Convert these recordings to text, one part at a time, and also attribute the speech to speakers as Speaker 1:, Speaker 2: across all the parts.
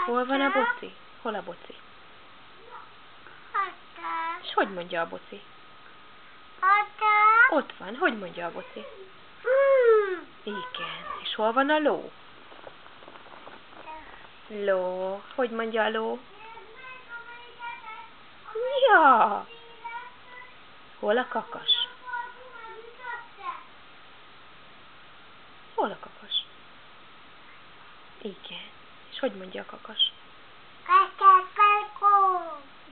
Speaker 1: Hol van a boci? Hol a boci? És hogy mondja a boci? Ott van. Hogy mondja a boci? Igen. És hol van a ló? Ló. Hogy mondja a ló? Ja. Hol a kakas? Hol a kakas? Igen. És hogy mondja a kakas?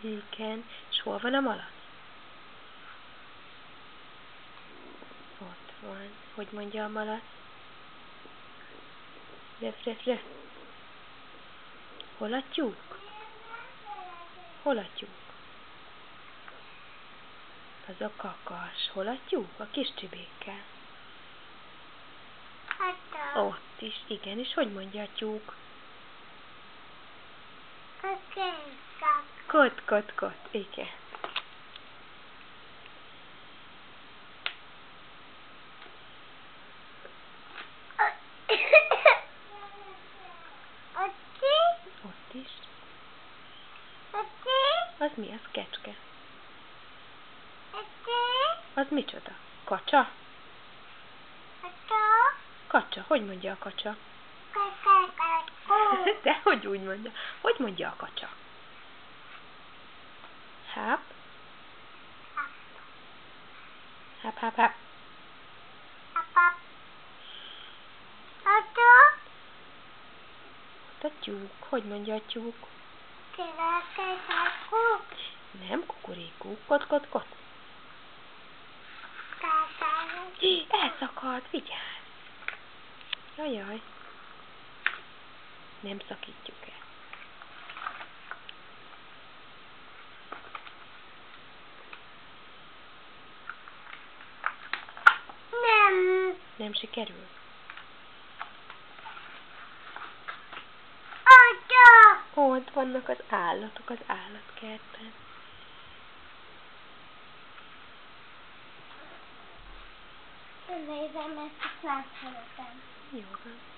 Speaker 1: Igen. És hol van a malac? Ott van. Hogy mondja a malac? Röf, röf, röf. Hol a tyúk? Hol a tyúk? Az a kakas. Hol a tyúk? A kis csibékkel. Ott is. Igen. És hogy mondja a tyúk? Kot, kot, kot. Igen. Ott is. Az mi? Az kecske. Az micsoda? Kacsa? Kacsa. Hogy mondja a kacsa? De hogy úgy mondja? Hogy mondja a kacsa? Háp. Háp, háp, háp. Ott a tyúk. Hogy mondja a tyúk? Nem kukurékú. Kot, kot, kot. Elszakadt. Vigyázz. Jajjaj. Nem szakítjuk el. Nem sikerül? Ott vannak az állatok az állatkertben.
Speaker 2: Nézem, ezt a látszalatom.
Speaker 1: Jó van.